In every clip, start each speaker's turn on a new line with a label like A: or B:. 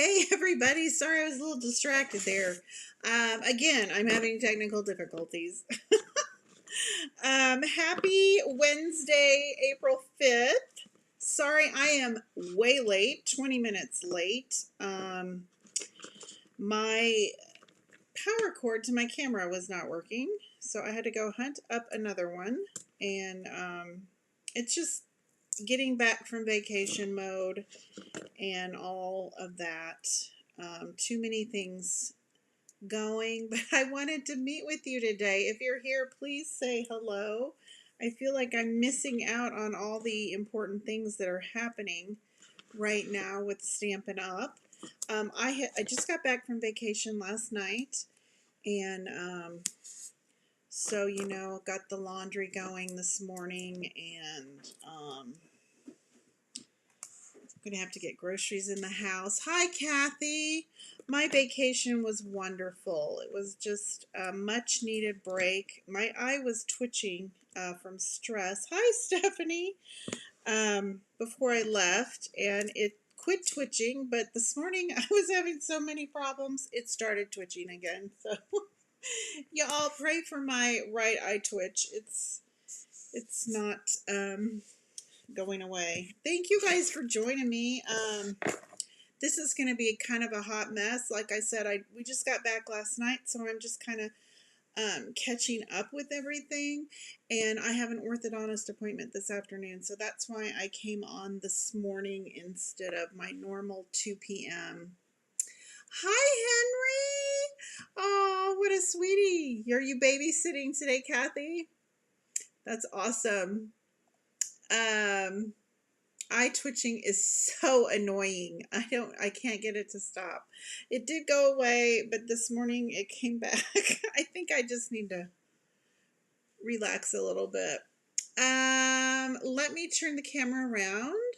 A: Hey everybody, sorry I was a little distracted there. Again, I'm having technical difficulties. Happy Wednesday, April 5th. Sorry I am way late, 20 minutes late. My power cord to my camera was not working, so I had to go hunt up another one. And it's just getting back from vacation mode and all of that. Too many things going, but I wanted to meet with you today. If you're here, please say hello. I feel like I'm missing out on all the important things that are happening right now with Stampin' Up. I just got back from vacation last night, and so got the laundry going this morning, and I'm gonna have to get groceries in the house. Hi, Kathy. My vacation was wonderful. It was just a much needed break. My eye was twitching from stress. Hi, Stephanie. Before I left, and it quit twitching, but this morning I was having so many problems, it started twitching again. So y'all pray for my right eye twitch. It's not going away. Thank you guys for joining me. This is going to be kind of a hot mess. Like I said, we just got back last night, so I'm just kind of catching up with everything. And I have an orthodontist appointment this afternoon, so that's why I came on this morning instead of my normal 2 p.m. Hi, Henry. Oh, what a sweetie. Are you babysitting today, Kathy? That's awesome. Eye twitching is so annoying. I can't get it to stop. It did go away, but this morning it came back. I think I just need to relax a little bit. Let me turn the camera around.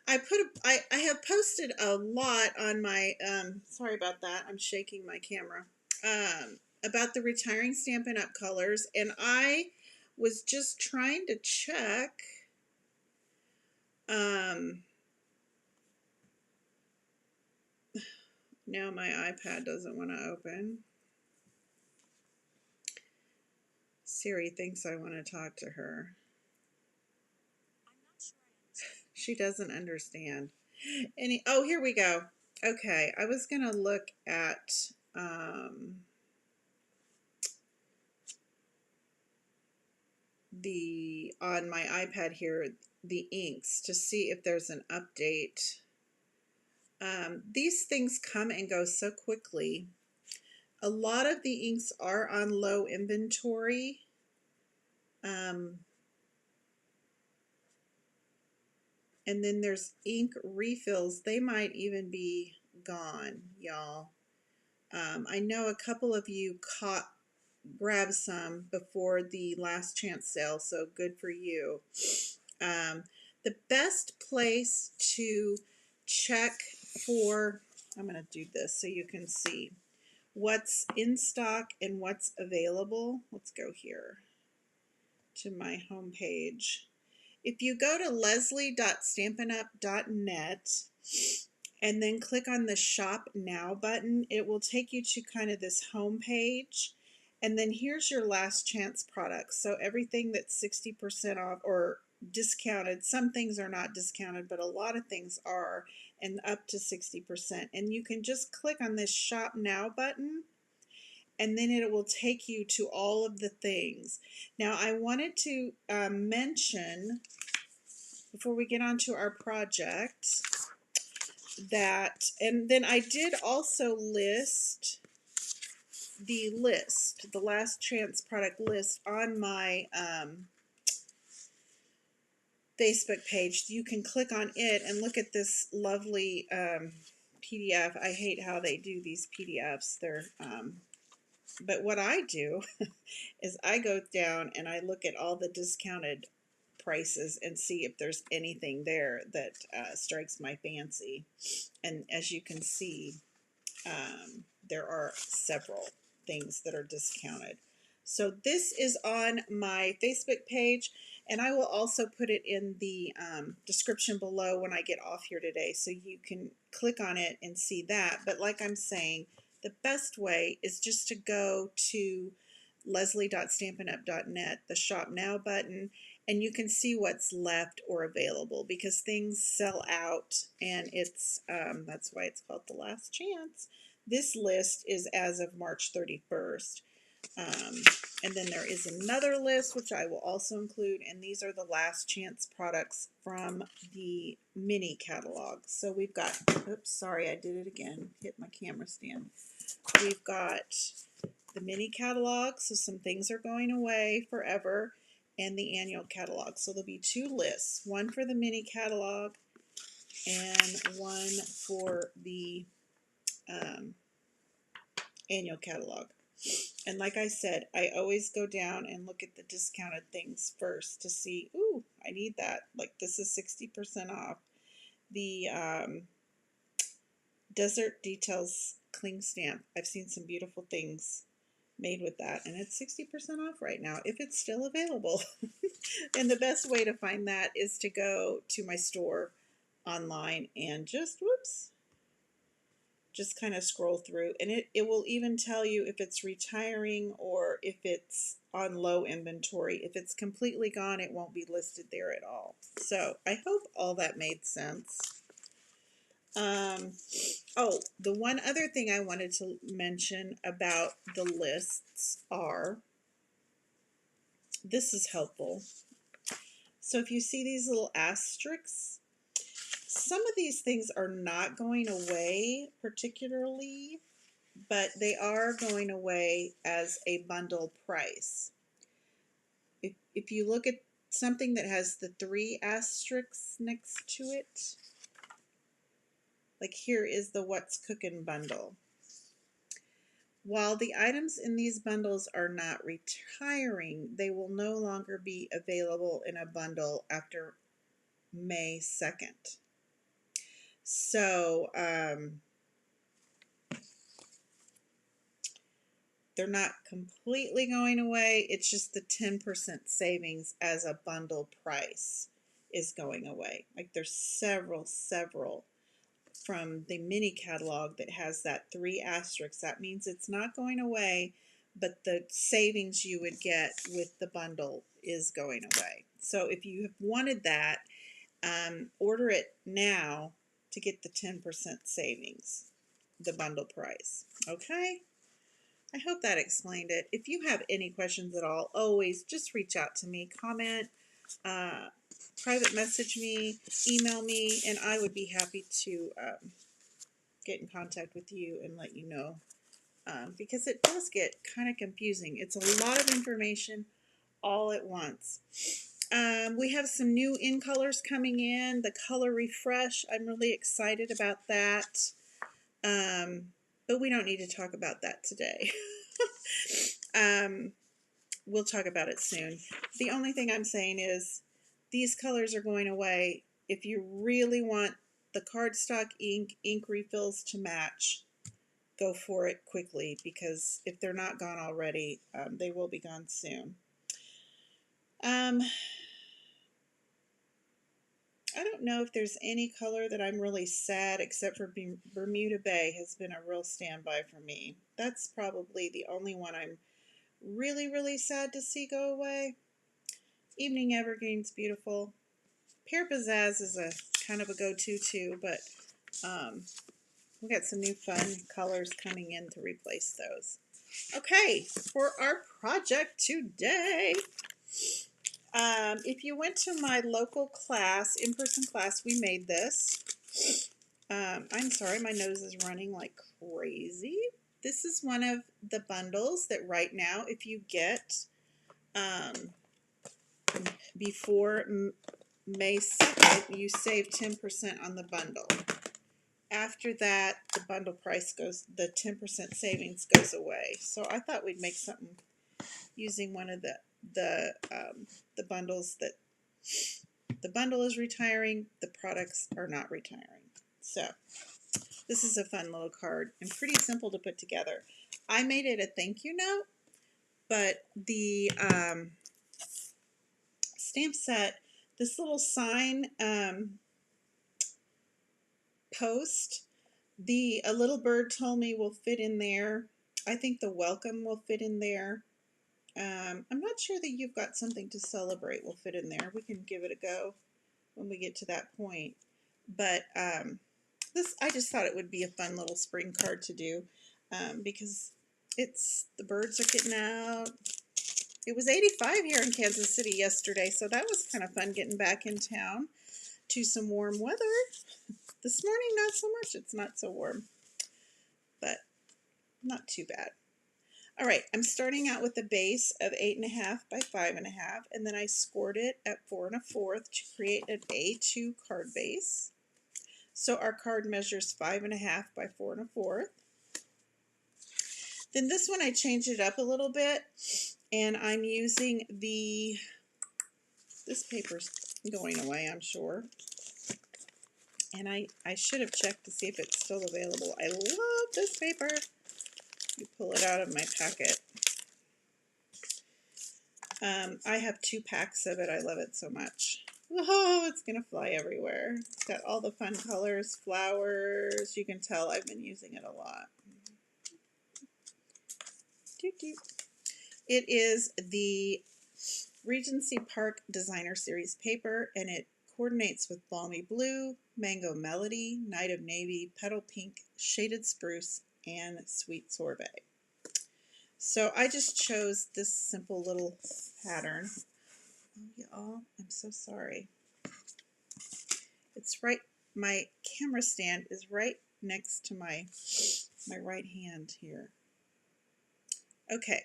A: I have posted a lot on my sorry about that. I'm shaking my camera. About the retiring Stampin' Up! Colors, and I was just trying to check now my iPad doesn't want to open. Siri thinks I want to talk to her. She doesn't understand. Oh, here we go. Okay, I was going to look at on my iPad here, the inks, to see if there's an update. These things come and go so quickly. A lot of the inks are on low inventory. And then there's ink refills. They might even be gone, y'all. I know a couple of you grabbed some before the last chance sale, so good for you. The best place to check for, I'm going to do this so you can see what's in stock and what's available. Let's go here to my home page. If you go to leslie.stampinup.net and then click on the Shop Now button, it will take you to kind of this home page. And then here's your last chance products. So everything that's 60% off or discounted. Some things are not discounted, but a lot of things are, and up to 60%. And you can just click on this Shop Now button, and then it will take you to all of the things. Now, I wanted to mention, before we get on to our project, that, and then I did also list the last chance product list on my Facebook page. You can click on it and look at this lovely PDF. I hate how they do these PDFs. But what I do is I go down and I look at all the discounted prices and see if there's anything there that strikes my fancy. And as you can see, there are several things that are discounted. So this is on my Facebook page, and I will also put it in the description below when I get off here today, so you can click on it and see that. But like I'm saying, the best way is just to go to leslie.stampinup.net, the Shop Now button, and you can see what's left or available, because things sell out, and it's that's why it's called the last chance. This list is as of March 31st. And then there is another list, which I will also include, and these are the last chance products from the mini catalog. So we've got, oops, sorry, I did it again, hit my camera stand. We've got the mini catalog, so some things are going away forever, and the annual catalog. So there'll be two lists, one for the mini catalog and one for the annual catalog. And like I said, I always go down and look at the discounted things first to see, ooh, I need that. Like this is 60% off. The Desert Details Cling Stamp. I've seen some beautiful things made with that, and it's 60% off right now if it's still available. And the best way to find that is to go to my store online and just, whoops, just kind of scroll through, and it will even tell you if it's retiring or if it's on low inventory. If it's completely gone, it won't be listed there at all. So I hope all that made sense. Oh, the one other thing I wanted to mention about the lists are, this is helpful. So if you see these little asterisks, some of these things are not going away particularly, but they are going away as a bundle price. If you look at something that has the 3 asterisks next to it, like here is the What's Cookin' bundle. While the items in these bundles are not retiring, they will no longer be available in a bundle after May 2nd. So, they're not completely going away. It's just the 10% savings as a bundle price is going away. Like there's several from the mini catalog that has that 3 asterisks. That means it's not going away, but the savings you would get with the bundle is going away. So if you have wanted that, order it now to get the 10% savings, the bundle price. Okay? I hope that explained it. If you have any questions at all, always just reach out to me, comment, private message me, email me, and I would be happy to get in contact with you and let you know, because it does get kind of confusing. It's a lot of information all at once. We have some new in colors coming in, the color refresh. I'm really excited about that, but we don't need to talk about that today. We'll talk about it soon. The only thing I'm saying is these colors are going away. If you really want the cardstock ink refills to match, go for it quickly, because if they're not gone already, they will be gone soon. I don't know if there's any color that I'm really sad, except for Bermuda Bay has been a real standby for me. That's probably the only one I'm really sad to see go away. Evening Evergreen's beautiful. Pear Pizzazz is a kind of a go-to too, but we got some new fun colors coming in to replace those. Okay, for our project today, if you went to my local class, in-person class, we made this. I'm sorry, my nose is running like crazy. This is one of the bundles that right now, if you get before May 2nd, you save 10% on the bundle. After that, the bundle price goes, the 10% savings goes away. So I thought we'd make something using one of the bundles that the bundle is retiring, the products are not retiring. So this is a fun little card and pretty simple to put together. I made it a thank you note, but the stamp set, this little sign post, a little bird told me will fit in there. I think the welcome will fit in there. I'm not sure that you've got something to celebrate will fit in there. We can give it a go when we get to that point. But this, I just thought it would be a fun little spring card to do because the birds are getting out. It was 85 here in Kansas City yesterday, so that was kind of fun getting back in town to some warm weather. This morning, not so much. It's not so warm, but not too bad. All right, I'm starting out with a base of 8.5 by 5.5, and then I scored it at 4 1/4 to create an A2 card base. So our card measures 5.5 by 4 1/4. Then this one I changed it up a little bit, and I'm using this paper's going away, I'm sure. And I should have checked to see if it's still available. I love this paper. You pull it out of my packet. I have 2 packs of it. I love it so much. Oh, it's going to fly everywhere. It's got all the fun colors, flowers. You can tell I've been using it a lot. It is the Regency Park Designer Series paper, and it coordinates with Balmy Blue, Mango Melody, Night of Navy, Petal Pink, Shaded Spruce, and Sweet Sorbet. So I just chose this simple little pattern. Oh, y'all, I'm so sorry. It's right, my camera stand is right next to my right hand here. Okay,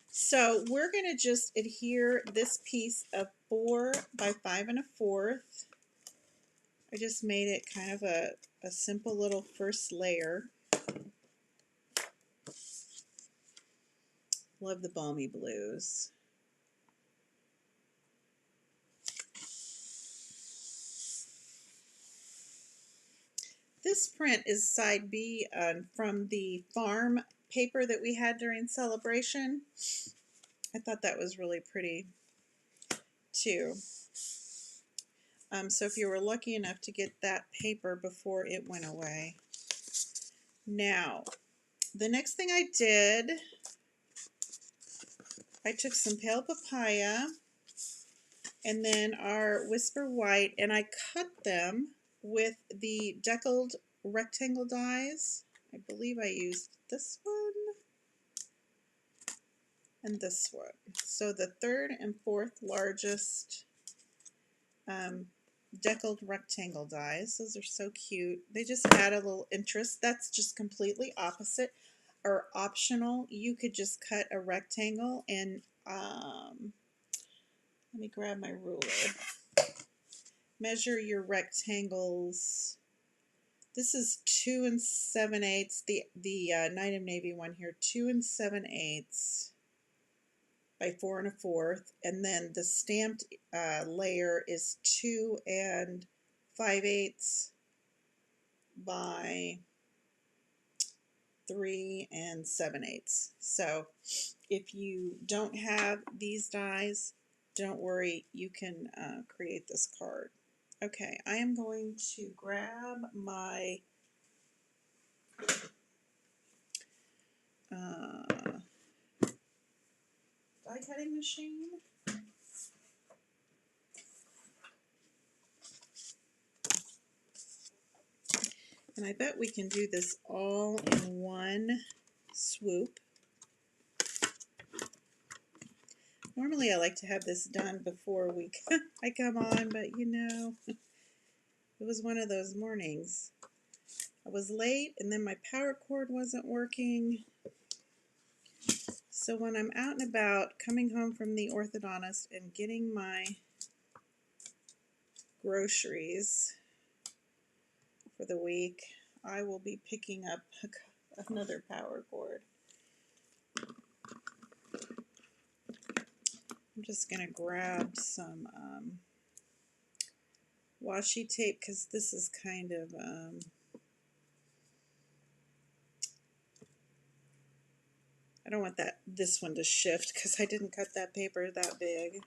A: so we're going to just adhere this piece of 4 by 5 1/4. I just made it kind of a simple little first layer. Love the balmy blues. This print is side B from the farm paper that we had during celebration. I thought that was really pretty too. So if you were lucky enough to get that paper before it went away. Now, the next thing I did, I took some pale papaya and then our Whisper White, and I cut them with the deckled rectangle dies. I believe I used this one and this one. So the 3rd and 4th largest deckled rectangle dies. Those are so cute. They just add a little interest. That's just completely opposite or optional. You could just cut a rectangle and let me grab my ruler. Measure your rectangles. This is 2 7/8. The Night of Navy one here, 2 7/8 by 4 1/4, and then the stamped layer is 2 5/8 by 3 7/8. So if you don't have these dies, don't worry, you can create this card. Okay, I am going to grab my die cutting machine. And I bet we can do this all in one swoop. Normally I like to have this done before I come on, but you know, it was one of those mornings. I was late and then my power cord wasn't working. So when I'm out and about, coming home from the orthodontist and getting my groceries for the week, I will be picking up another power cord. I'm just going to grab some washi tape because this is kind of I don't want this one to shift because I didn't cut that paper that big.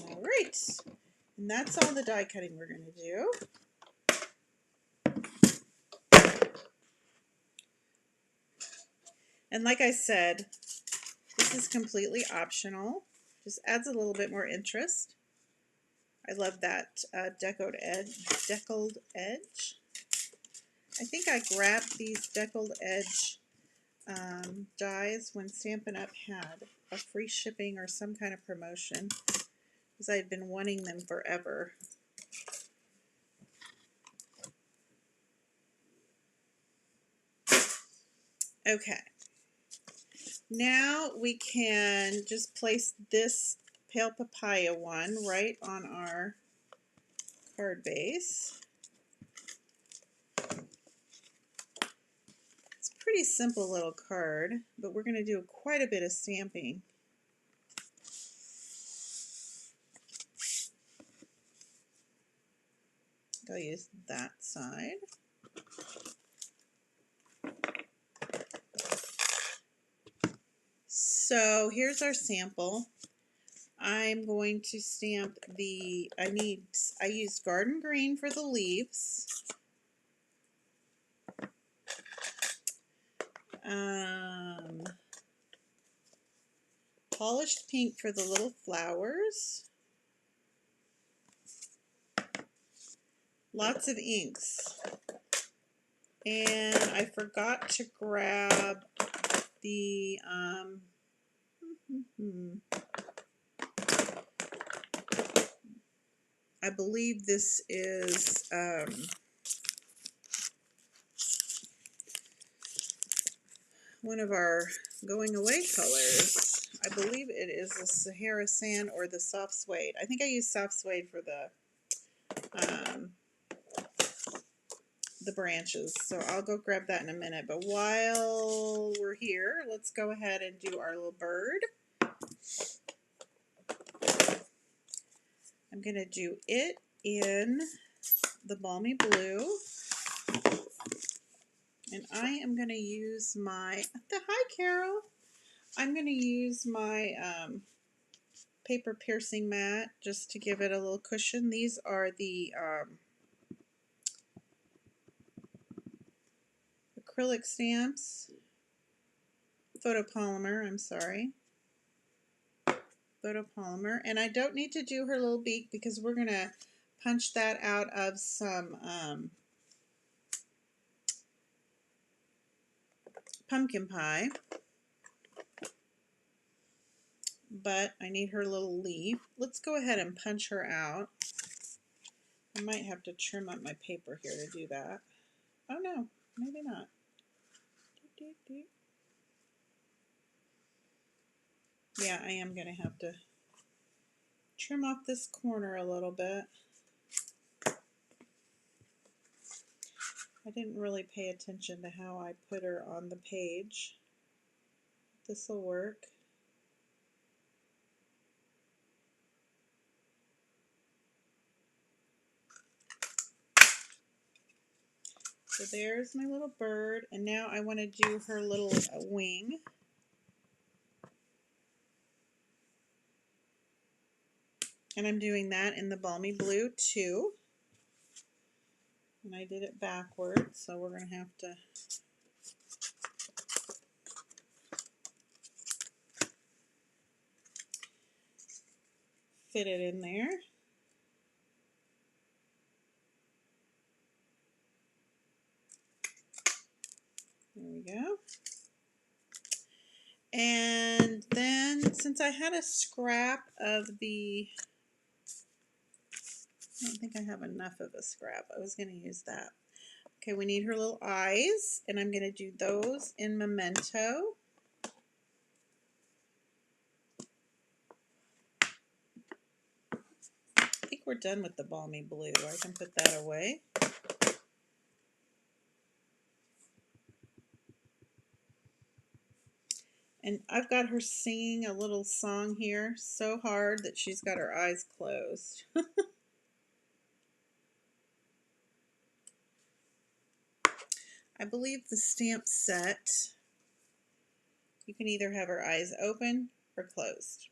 A: All right, and that's all the die cutting we're going to do. And like I said, this is completely optional. Just adds a little bit more interest. I love that deckled edge. I think I grabbed these deckled edge dies when Stampin' Up! Had a free shipping or some kind of promotion, because I had been wanting them forever. Okay, now we can just place this Pale Papaya one right on our card base. It's a pretty simple little card, but we're going to do quite a bit of stamping. I'll use that side. So here's our sample. I'm going to stamp the, I used garden green for the leaves. Polished pink for the little flowers. Lots of inks. And I forgot to grab the, I believe this is, one of our going away colors. I believe it is the Sahara Sand or the Soft Suede. I think I used Soft Suede for the branches. So I'll go grab that in a minute. But while we're here, let's go ahead and do our little bird. I'm going to do it in the Balmy Blue. And I am going to use my, hi Carol, I'm going to use my paper piercing mat just to give it a little cushion. These are the acrylic stamps, photopolymer, I'm sorry, photopolymer. And I don't need to do her little beak because we're going to punch that out of some pumpkin pie. But I need her little leaf. Let's go ahead and punch her out. I might have to trim up my paper here to do that. Oh no, maybe not. Yeah, I am going to have to trim off this corner a little bit. I didn't really pay attention to how I put her on the page. This will work. So there's my little bird, and now I want to do her little wing. And I'm doing that in the Balmy Blue too. And I did it backwards, so we're going to have to fit it in there. There we go. And then, since I had a scrap of the, I don't think I have enough of a scrap. I was going to use that. Okay, we need her little eyes, and I'm going to do those in Memento. I think we're done with the Balmy Blue. I can put that away. And I've got her singing a little song here so hard that she's got her eyes closed. I believe the stamp set, you can either have her eyes open or closed.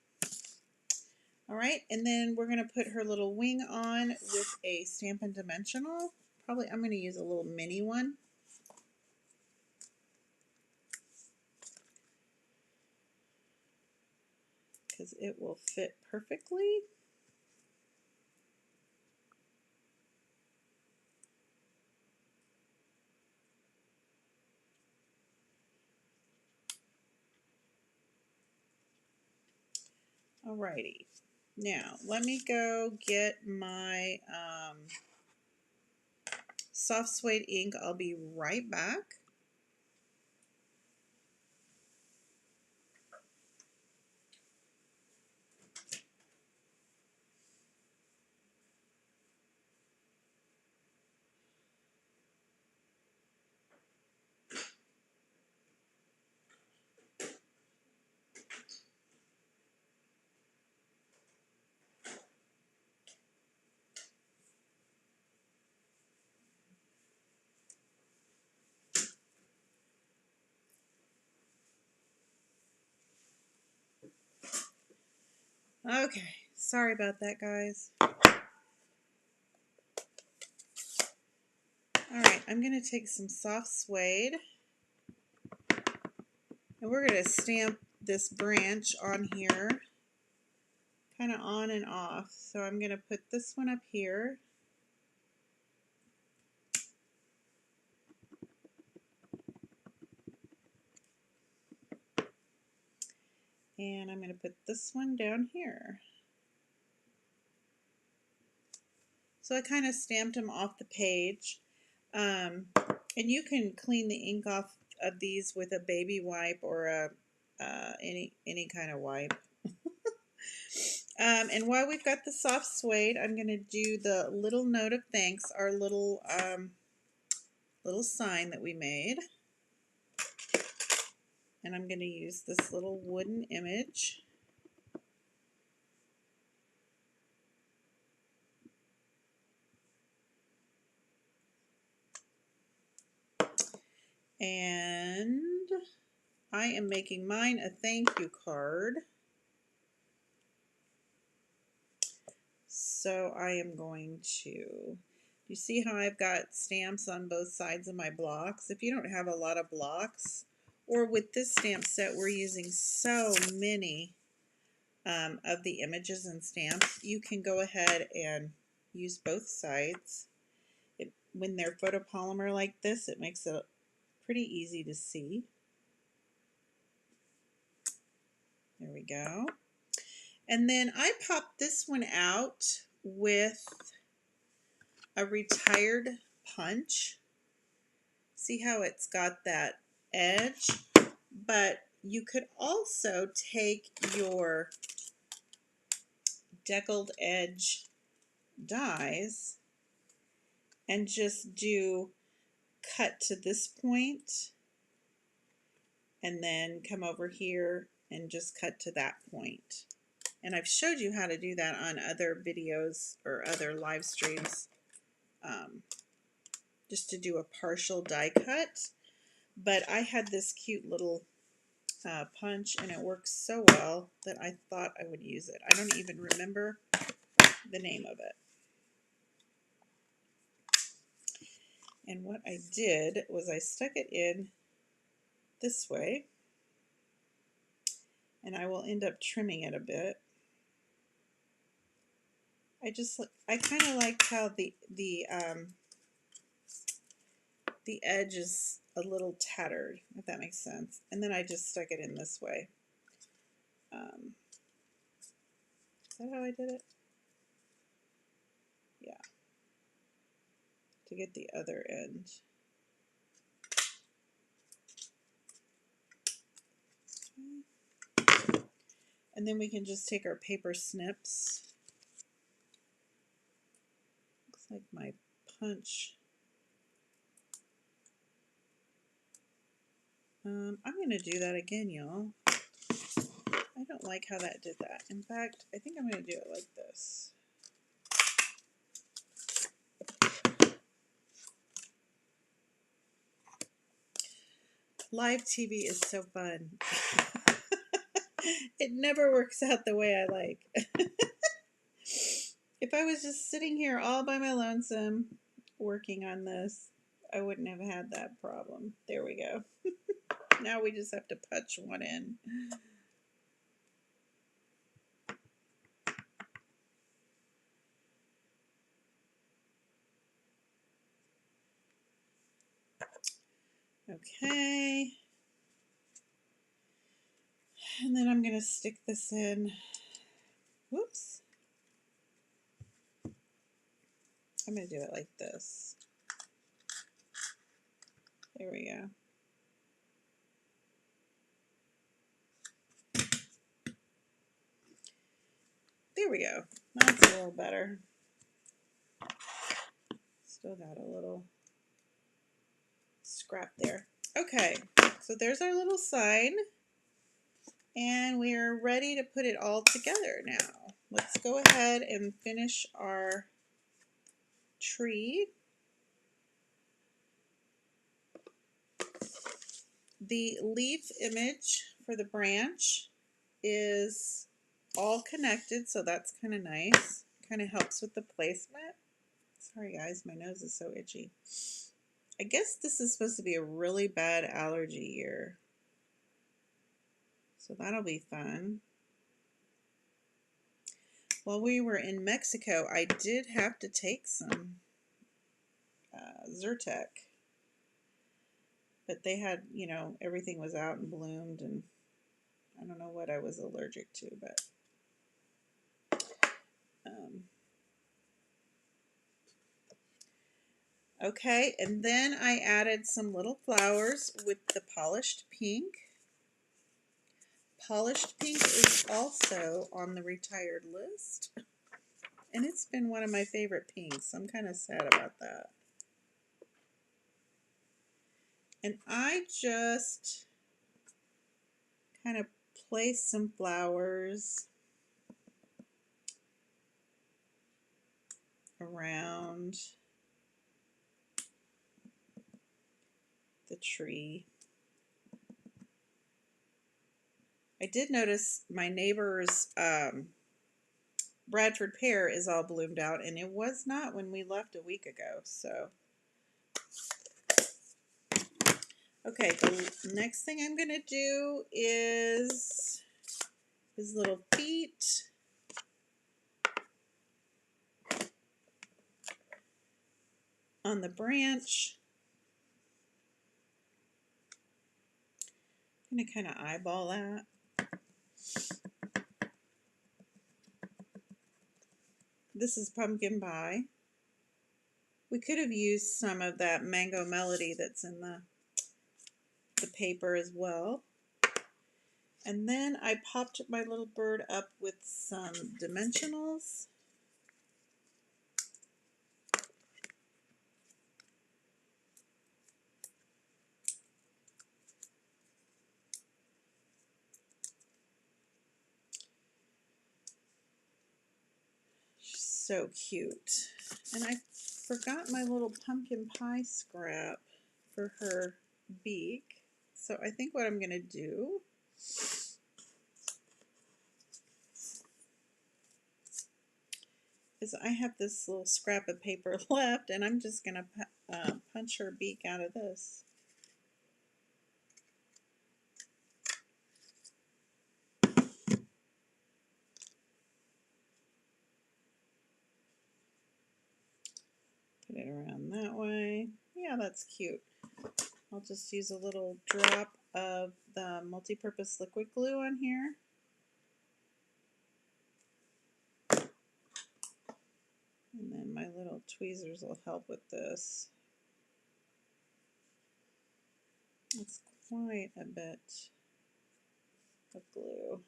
A: All right, and then we're going to put her little wing on with a Stampin' Dimensional. Probably I'm going to use a little mini one. Because it will fit perfectly. Alrighty, now let me go get my soft suede ink. I'll be right back. Okay, sorry about that, guys. Alright, I'm going to take some soft suede and we're going to stamp this branch on here, kind of on and off. So I'm going to put this one up here. And I'm going to put this one down here. So I kind of stamped them off the page. And you can clean the ink off of these with a baby wipe or a any kind of wipe. And while we've got the soft suede, I'm going to do the little note of thanks, our little little sign that we made. And I'm going to use this little wooden image. And I am making mine a thank you card. So I am going to, you see how I've got stamps on both sides of my blocks? If you don't have a lot of blocks, or with this stamp set we're using so many of the images and stamps, you can go ahead and use both sides. When they're photopolymer like this, it makes it pretty easy to see. There we go. And then I popped this one out with a retired punch. See how it's got that edge? But you could also take your deckled edge dies and just do cut to this point and then come over here and just cut to that point. And I've showed you how to do that on other videos or other live streams, just to do a partial die cut. But I had this cute little punch and it works so well that I thought I would use it. I don't even remember the name of it. And what I did was I stuck it in this way, and I will end up trimming it a bit. I kind of liked how the edge is a little tattered, if that makes sense. And then I just stuck it in this way. Is that how I did it? Yeah. To get the other end. Okay. And then we can just take our paper snips. Looks like my punch. I'm going to do that again, y'all. I don't like how that did that. In fact, I think I'm going to do it like this. Live TV is so fun. It never works out the way I like. If I was just sitting here all by my lonesome working on this, I wouldn't have had that problem. There we go. Now we just have to punch one in. Okay. And then I'm going to stick this in. Whoops. I'm going to do it like this. There we go. There we go. That's a little better. Still got a little scrap there. Okay, so there's our little sign. And we are ready to put it all together now. Let's go ahead and finish our tree. The leaf image for the branch is all connected, so that's kind of nice. Kind of helps with the placement. Sorry guys, my nose is so itchy. I guess this is supposed to be a really bad allergy year. So that'll be fun. While we were in Mexico, I did have to take some Zyrtec. But they had, you know, everything was out and bloomed, and I don't know what I was allergic to, but okay, and then I added some little flowers with the polished pink. Polished pink is also on the retired list, and it's been one of my favorite pinks. I'm kind of sad about that. And I just kind of place some flowers around the tree. I did notice my neighbor's Bradford pear is all bloomed out, and it was not when we left a week ago. So, okay, the next thing I'm going to do is his little feet. On the branch. I'm going to kind of eyeball that. This is pumpkin pie. We could have used some of that mango melody that's in the paper as well. And then I popped my little bird up with some dimensionals. So cute. And I forgot my little pumpkin pie scrap for her beak. So I think what I'm going to do is I have this little scrap of paper left, and I'm just going to punch her beak out of this. Put it around that way. Yeah, that's cute. I'll just use a little drop of the multi-purpose liquid glue on here. And then my little tweezers will help with this. It's quite a bit of glue.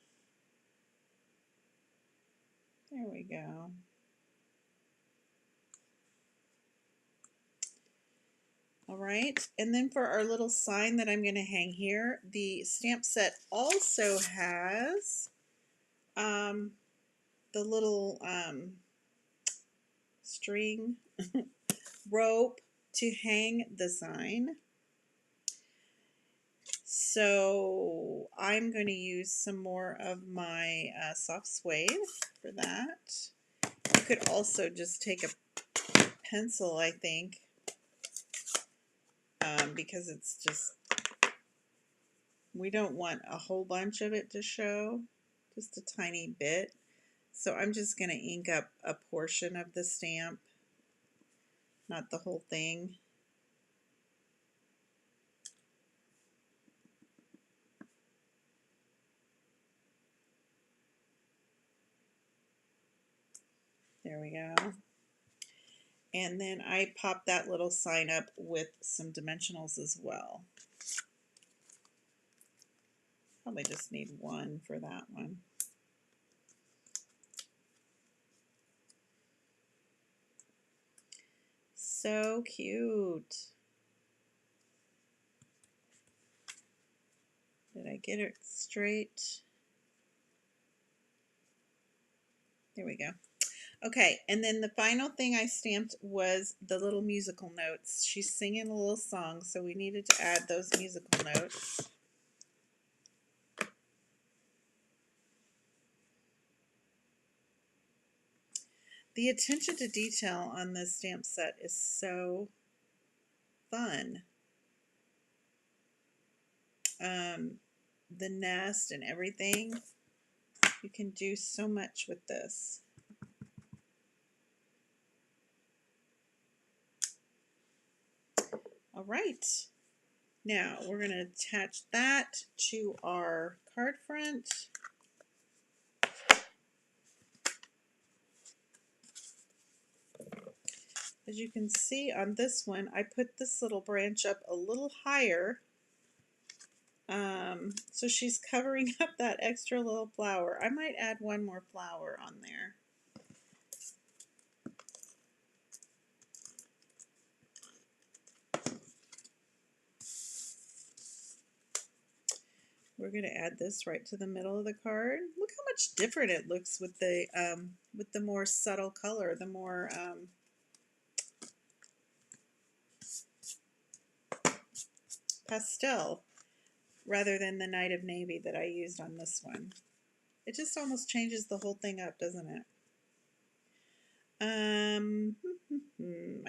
A: There we go. All right, and then for our little sign that I'm going to hang here, the stamp set also has the little string rope to hang the sign. So I'm going to use some more of my soft suede for that. You could also just take a pencil, I think, because it's just, we don't want a whole bunch of it to show, just a tiny bit. So I'm just going to ink up a portion of the stamp, not the whole thing. There we go. And then I pop that little sign up with some dimensionals as well. Probably just need one for that one. So cute. Did I get it straight? There we go. Okay, and then the final thing I stamped was the little musical notes. She's singing a little song, so we needed to add those musical notes. The attention to detail on this stamp set is so fun. The nest and everything, you can do so much with this. All right, now we're going to attach that to our card front. As you can see on this one, I put this little branch up a little higher, so she's covering up that extra little flower. I might add one more flower on there. We're going to add this right to the middle of the card. Look how much different it looks with the more subtle color, the more pastel, rather than the Night of Navy that I used on this one. It just almost changes the whole thing up, doesn't it? I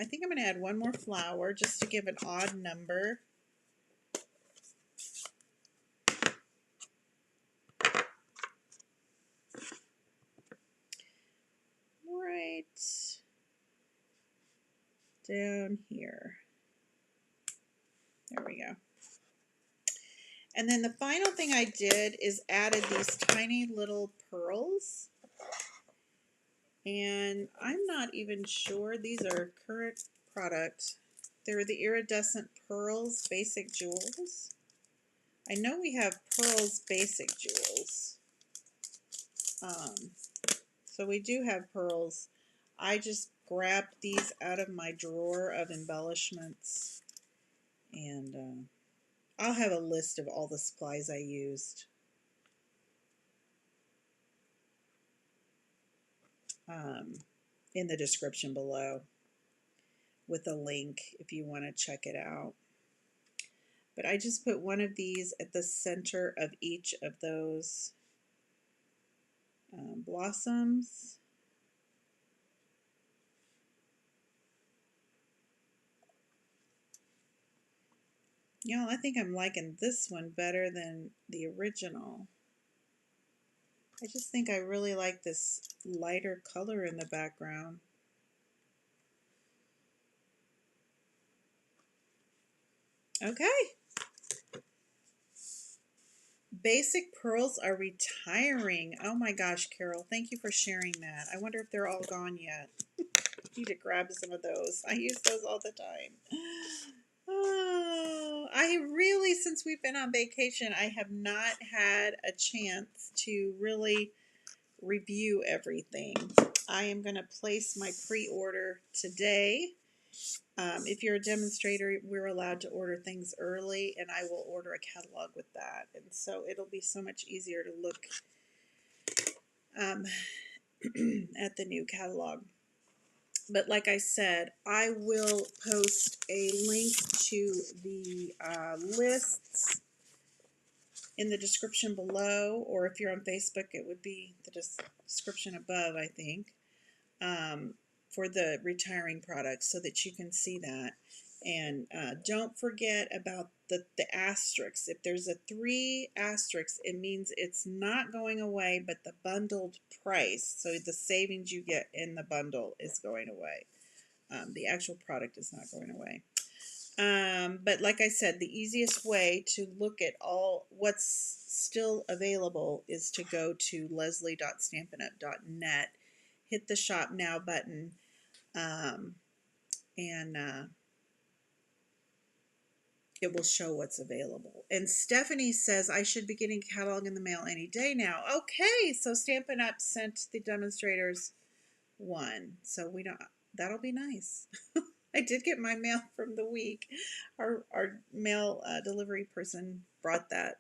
A: think I'm going to add one more flower just to give an odd number. Right down here. There we go. And then the final thing I did is added these tiny little pearls. And I'm not even sure, these are current product. They're the Iridescent Pearls Basic Jewels. I know we have Pearls Basic Jewels. So we do have pearls. I just grabbed these out of my drawer of embellishments. And I'll have a list of all the supplies I used. In the description below with a link if you want to check it out. But I just put one of these at the center of each of those blossoms. You know, I think I'm liking this one better than the original. I just think I really like this lighter color in the background. Okay. Basic pearls are retiring. Oh my gosh, Carol, thank you for sharing that. I wonder if they're all gone yet. Need to grab some of those. I use those all the time. Oh, I really, since we've been on vacation, I have not had a chance to really review everything. I am going to place my pre-order today. If you're a demonstrator, we're allowed to order things early, and I will order a catalog with that. And so it'll be so much easier to look um, at the new catalog. But like I said, I will post a link to the lists in the description below, or if you're on Facebook, it would be the description above, I think, for the retiring products so that you can see that. And don't forget about the asterisks. If there's a 3 asterisks, it means it's not going away, but the bundled price, so the savings you get in the bundle, is going away. The actual product is not going away. But like I said, the easiest way to look at all what's still available is to go to leslie.stampinup.net, hit the Shop Now button, and it will show what's available. And Stephanie says, I should be getting a catalog in the mail any day now. Okay, so Stampin' Up! Sent the demonstrators one. So we don't, that'll be nice. I did get my mail from the week. Our mail delivery person brought that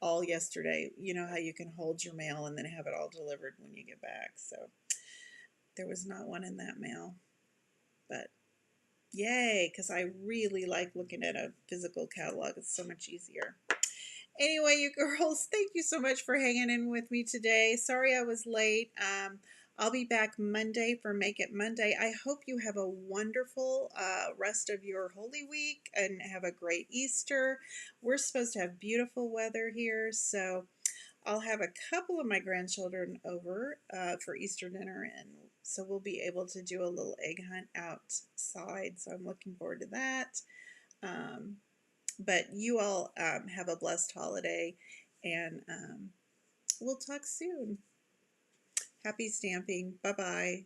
A: all yesterday. You know how you can hold your mail and then have it all delivered when you get back. So there was not one in that mail. But yay, because I really like looking at a physical catalog. It's so much easier. Anyway, you girls, thank you so much for hanging in with me today. Sorry I was late. I'll be back Monday for Make It Monday. I hope you have a wonderful rest of your Holy Week and have a great Easter. We're supposed to have beautiful weather here, so I'll have a couple of my grandchildren over for Easter dinner, and so we'll be able to do a little egg hunt outside, so I'm looking forward to that. But you all have a blessed holiday, and we'll talk soon. Happy stamping. Bye-bye.